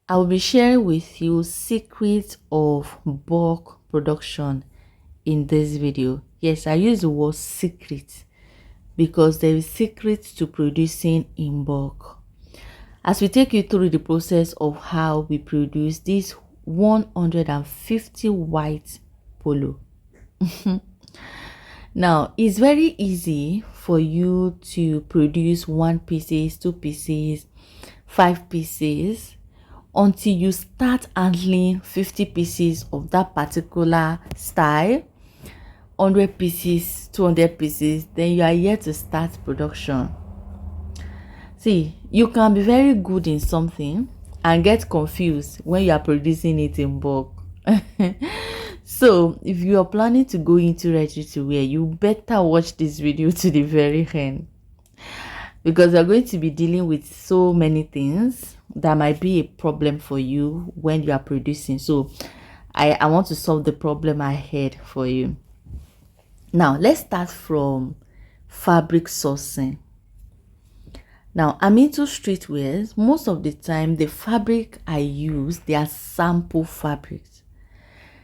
I will be sharing with you secrets of bulk production in this video. Yes, I use the word secret because there is secret to producing in bulk. As we take you through the process of how we produce this 150 white polo. Now, it's very easy for you to produce 1 pieces, 2 pieces, 5 pieces until you start handling 50 pieces of that particular style, 100 pieces, 200 pieces, then you are here to start production. See, you can be very good in something and get confused when you are producing it in bulk. So if you are planning to go into ready to wear, you better watch this video to the very end, because we're going to be dealing with so many things that might be a problem for you when you are producing. So I want to solve the problem ahead for you. Now let's start from fabric sourcing. Now, I'm into streetwear. Most of the time, the fabric I use, they are sample fabrics.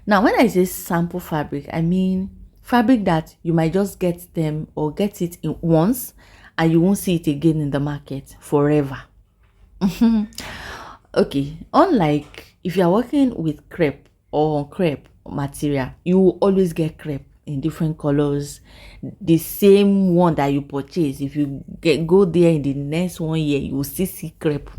Now, when I say sample fabric, I mean fabric that you might just get them or get it in once and you won't see it again in the market forever. Okay, unlike if you are working with crepe or crepe material, you will always get crepe in different colors, the same one that you purchase. If you go there in the next 1 year, you will still see crepe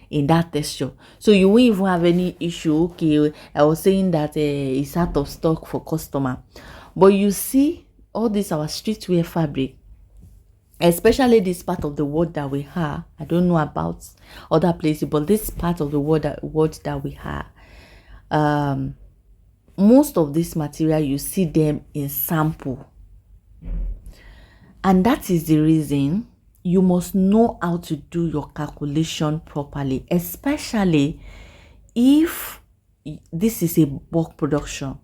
in that texture, so you won't even have any issue. Okay, I was saying that it's out of stock for customer, but you see all this our streetwear fabric, especially this part of the world that we have. I don't know about other places, but this part of the world that we have, most of this material, you see them in sample. And that is the reason you must know how to do your calculation properly, especially if this is a bulk production.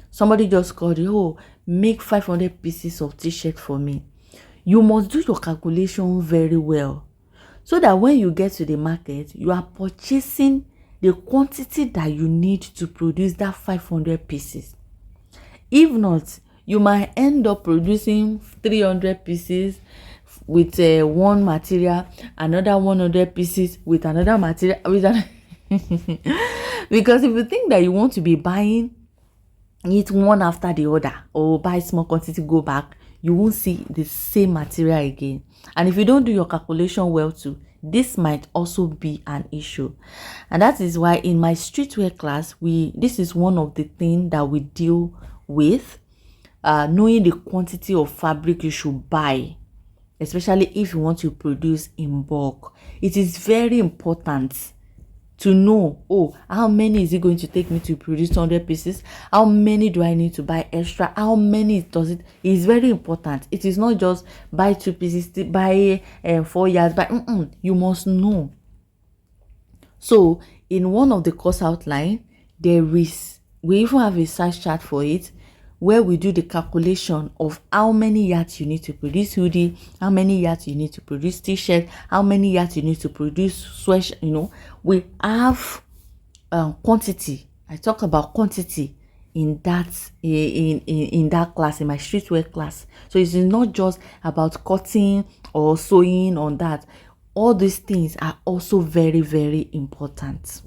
Somebody just called you, oh, make 500 pieces of t-shirt for me. You must do your calculation very well, so that when you get to the market, you are purchasing the quantity that you need to produce that 500 pieces. If not, you might end up producing 300 pieces with one material, another 100 pieces with another material, because if you think that you want to be buying it one after the other or buy small quantity, go back, you won't see the same material again. And if you don't do your calculation well too, this might also be an issue. And that is why in my streetwear class, this is one of the things that we deal with, knowing the quantity of fabric you should buy, especially if you want to produce in bulk. It is very important to know, oh, how many is it going to take me to produce 100 pieces? How many do I need to buy extra? How many does it? It's very important. It is not just buy 2 pieces, buy 4 yards, but you must know. So in one of the course outline, we even have a size chart for it, where we do the calculation of how many yards you need to produce hoodie, how many yards you need to produce t-shirt, how many yards you need to produce sweatshirt. We have quantity. I talk about quantity in that in that class, in my streetwear class. So it's not just about cutting or sewing on that. All these things are also very, very important.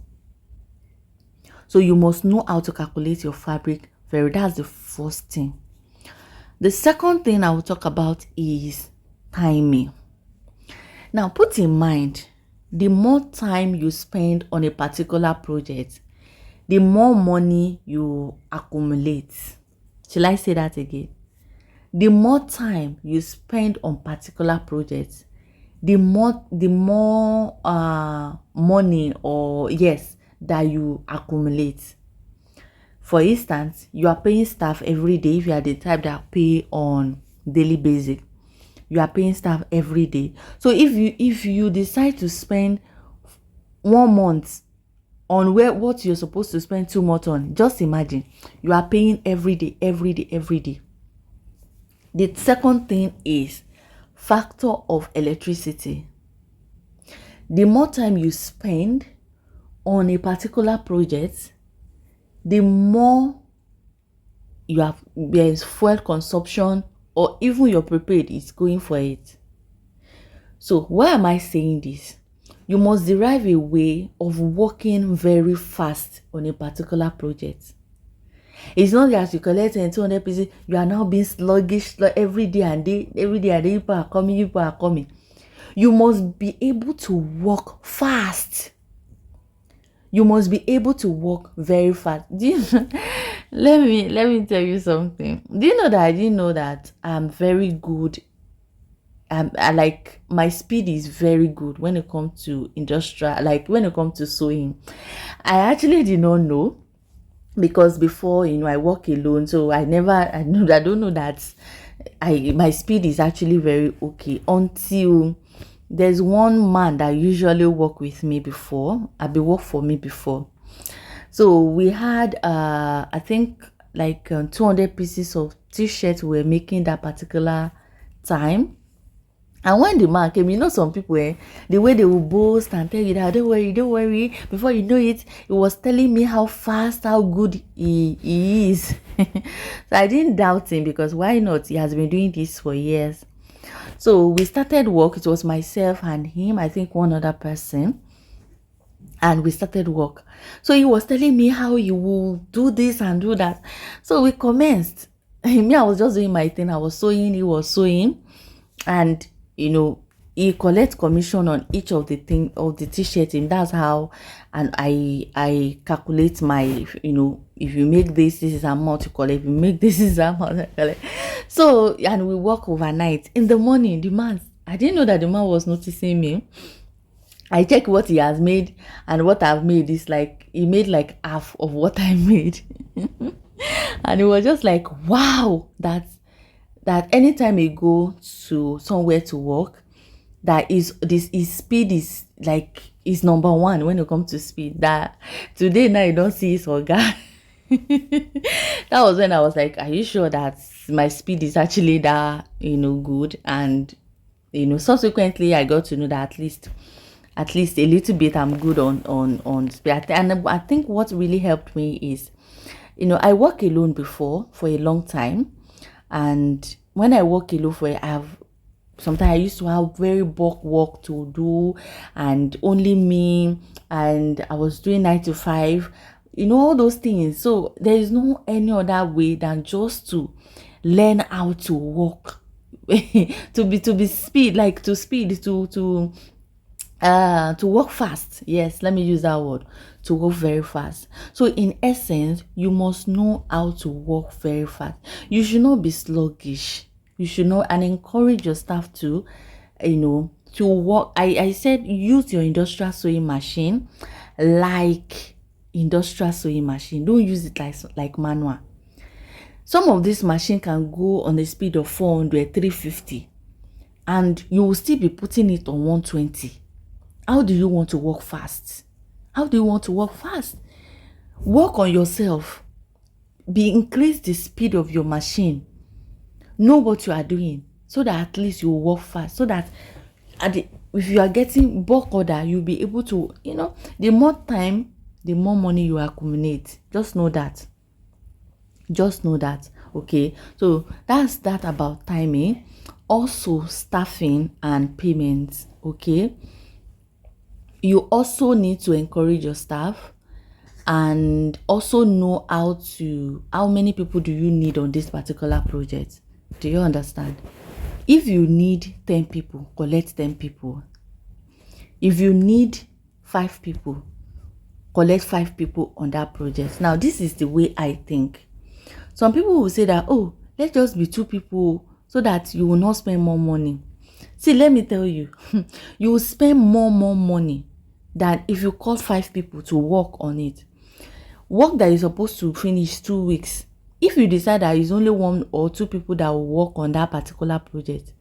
So you must know how to calculate your fabric. That's the first thing. The second thing I will talk about is timing. Now, put in mind, the more time you spend on a particular project, the more money you accumulate. Shall I say that again? The more time you spend on particular projects, the more money, or yes, that you accumulate. For instance, you are paying staff every day. If you are the type that pay on daily basis, you are paying staff every day. So if you decide to spend 1 month on what you're supposed to spend 2 months on, just imagine you are paying every day. The second thing is factor of electricity. The more time you spend on a particular project, the more you have, there's fuel consumption, or even your prepaid is going for it. So why am I saying this? You must derive a way of working very fast on a particular project. It's not that you collect 200 pieces, you are now being sluggish every day and day, people are coming. You must be able to work fast. You must be able to work very fast. Let me tell you something. Do you know that I didn't know that I'm very good? I like, my speed is very good when it comes to industrial, like when it comes to sewing. I actually did not know, because before, I work alone, so I don't know that my speed is actually very okay, until there's one man that usually work with me before. Work for me before. So we had I think like 200 pieces of t-shirts we were making that particular time. And when the man came, some people, the way they will boast and tell you that, don't worry, before you know it, he was telling me how fast, how good he is. So I didn't doubt him, because why not? He has been doing this for years. So we started work. It was myself and him, I think one other person. And we started work. So he was telling me how he will do this and do that. So we commenced. Me, I was just doing my thing. I was sewing, he was sewing. And he collects commission on each of the t-shirts, and that's how, and I calculate my, if you make this is amount you collect, if you make this is amount I collect. So, and we work overnight. In the morning, I didn't know that the man was noticing me. I check what he has made, and what I've made is like, he made like half of what I made. And it was just like, wow, that anytime you go to somewhere to work, his speed is like, is number one when it comes to speed. That today now you don't see his oga. That was when I was like, are you sure that my speed is actually that good? And subsequently I got to know that at least a little bit I'm good on speed. And I think what really helped me is, I work alone before for a long time. And when I work alone sometimes I used to have very bulk work to do, and only me, and I was doing 9 to 5, all those things. So there is no any other way than just to learn how to work, to speed, like to work fast. Yes, let me use that word, to work very fast. So in essence, you must know how to work very fast. You should not be sluggish. You should not, and encourage your staff to to work. I said, use your industrial sewing machine like industrial sewing machine. Don't use it like manual. Some of this machine can go on the speed of 400, 350, and you will still be putting it on 120. How do you want to work fast? How do you want to work fast? Work on yourself. Increase the speed of your machine. Know what you are doing, so that at least you will work fast. So that if you are getting bulk order, you'll be able to, the more time, the more money you accumulate. Just know that. Okay. So that's that about timing. Also, staffing and payments. Okay. You also need to encourage your staff, and also know how many people do you need on this particular project. Do you understand? If you need 10 people, collect 10 people. If you need 5 people, collect 5 people on that project. Now, this is the way I think. Some people will say that, oh, let's just be 2 people so that you will not spend more money. See, let me tell you, you will spend more money than if you call 5 people to work on it. Work that is supposed to finish 2 weeks. If you decide that it's only 1 or 2 people that will work on that particular project,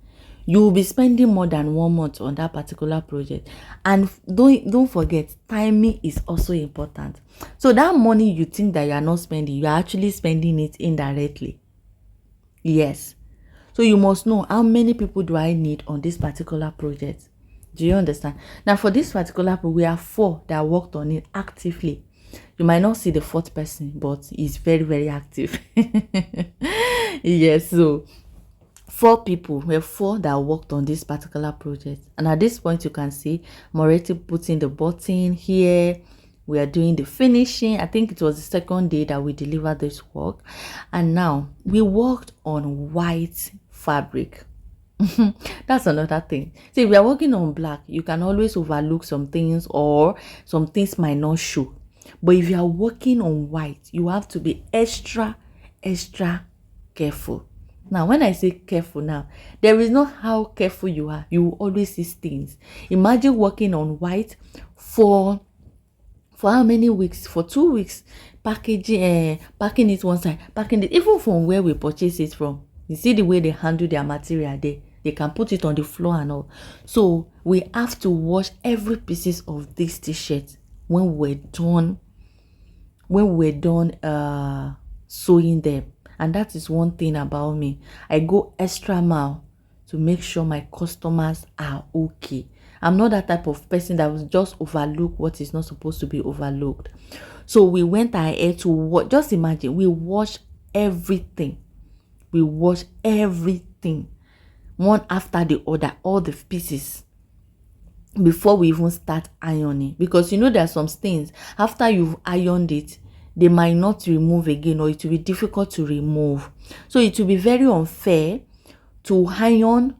you will be spending more than 1 month on that particular project. And don't forget, timing is also important. So that money you think that you are not spending, you are actually spending it indirectly. Yes. So you must know, how many people do I need on this particular project? Do you understand? Now for this particular project, we are 4 that worked on it actively. You might not see the 4th person, but he's very, very active. Yes, so 4 people, we have 4 that worked on this particular project. And at this point, you can see Moretti putting the button here. We are doing the finishing. I think it was the 2nd day that we delivered this work. And now we worked on white fabric. That's another thing. See, if we are working on black, you can always overlook some things, or some things might not show. But if you are working on white, you have to be extra careful. Now, when I say careful now, there is not how careful you are. You will always see stains. Imagine working on white for how many weeks? For 2 weeks. Packaging, packing it one side, packing it, even from where we purchase it from. You see the way they handle their material there. They can put it on the floor and all. So we have to wash every pieces of this t-shirt when we're done sewing them. And that is one thing about me. I go extra mile to make sure my customers are okay. I'm not that type of person that will just overlook what is not supposed to be overlooked. So we went ahead to watch. Just imagine, we wash everything. We wash everything, one after the other, all the pieces, before we even start ironing. Because you know there are some stains, after you've ironed it, they might not remove again, or it will be difficult to remove. So it will be very unfair to iron,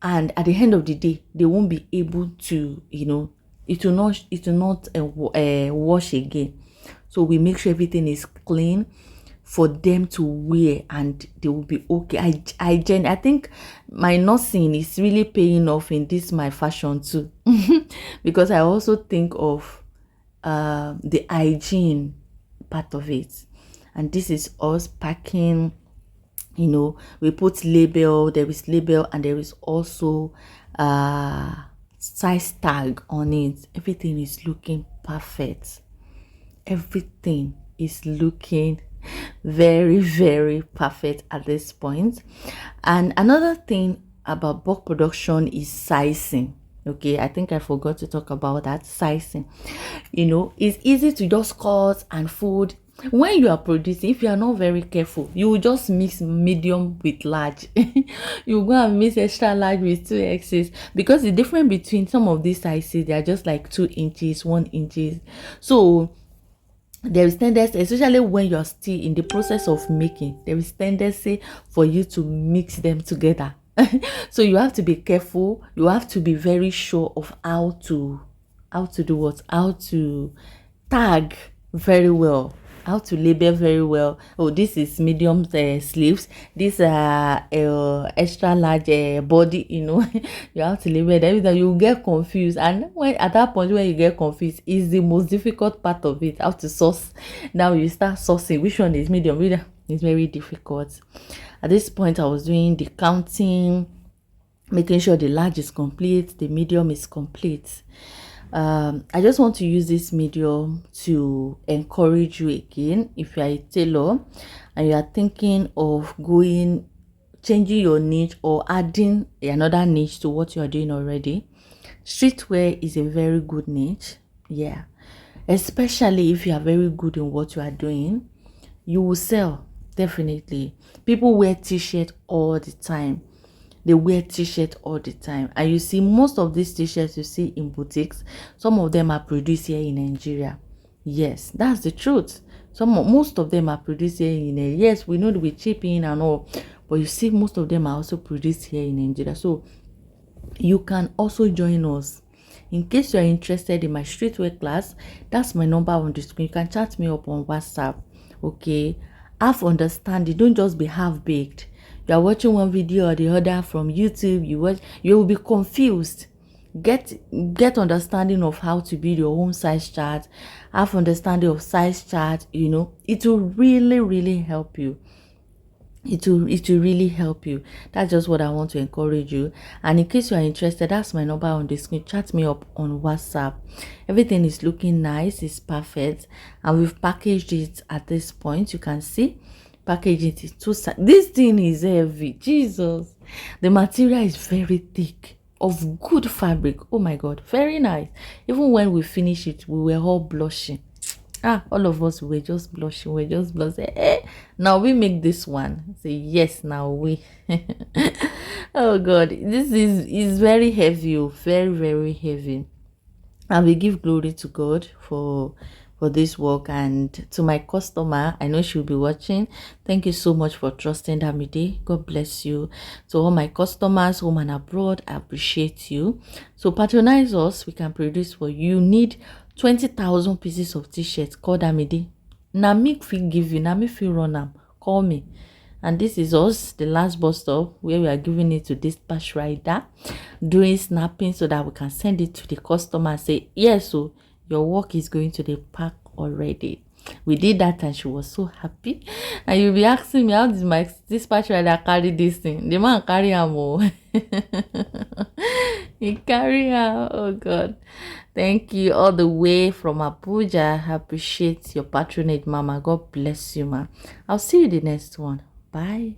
and at the end of the day, they won't be able to, it will not wash again. So we make sure everything is clean for them to wear, and they will be okay. I think my nursing is really paying off in this my fashion too. Because I also think of the hygiene part of it. And this is us packing. We put label, there is label, and there is also size tag on it. Everything is looking perfect. Everything is looking very, very perfect at this point. And another thing about bulk production is sizing. Okay, I think I forgot to talk about that. Sizing, it's easy to just cut and fold. When you are producing, if you are not very careful, you will just mix medium with large. You go and mix extra large with 2Xs, because the difference between some of these sizes, they are just like 2 inches, 1 inches. So there is tendency, especially when you're still in the process of making, there is tendency for you to mix them together. So you have to be careful. You have to be very sure of how to do what, how to tag very well, how to label very well. Oh, this is medium sleeves, these are extra large body. You have to label everything. You get confused, and when at that point when you get confused, is the most difficult part of it, how to source. Now you start sourcing which one is medium. It's very difficult. At this point, I was doing the counting, making sure the large is complete, the medium is complete. I just want to use this medium to encourage you again. If you are a tailor and you are thinking of changing your niche or adding another niche to what you are doing already, streetwear is a very good niche. Yeah, especially if you are very good in what you are doing, you will sell. Definitely. People wear t-shirt all the time. They wear t-shirt all the time, and you see most of these t-shirts you see in boutiques, some of them are produced here in Nigeria. Yes, that's the truth. Most of them are produced here in Nigeria. Yes, we know that we chip in and all, but you see most of them are also produced here in Nigeria. So you can also join us. In case you are interested in my streetwear class, that's my number on the screen. You can chat me up on WhatsApp. Okay, have understanding. Don't just be half-baked. You are watching one video or the other from YouTube, you will be confused. Get understanding of how to build your own size chart. Have understanding of size chart. It will really help you. It will really help you. That's just what I want to encourage you. And in case you are interested, that's my number on the screen. Chat me up on WhatsApp. Everything is looking nice, it's perfect, and we've packaged it at this point. You can see packaging is too. This thing is heavy. Jesus, the material is very thick. of good fabric. Oh my God, very nice. Even when we finished it, we were all blushing. All of us were just blushing. We're just blushing. Now we make this one. Say yes, now we. Oh God, this is very heavy. Very, very heavy. And we give glory to God for this work. And to my customer, I know she'll be watching, thank you so much for trusting DAMIDE. God bless you. To all my customers home and abroad, I appreciate you. So patronize us, we can produce for you. You need 20,000 pieces of t-shirts. Call DAMIDE. Na me fit give you, na me fit run am. Call me. And this is us, the last bus stop, where we are giving it to dispatch rider, doing snapping so that we can send it to the customer and say, yes, so your work is going to the park already. We did that and she was so happy. And you'll be asking me, how did my dispatch rider carry this thing? The man carry am. He carry am. Oh God. Thank you all the way from Abuja. I appreciate your patronage, Mama. God bless you, ma. I'll see you the next one. Bye.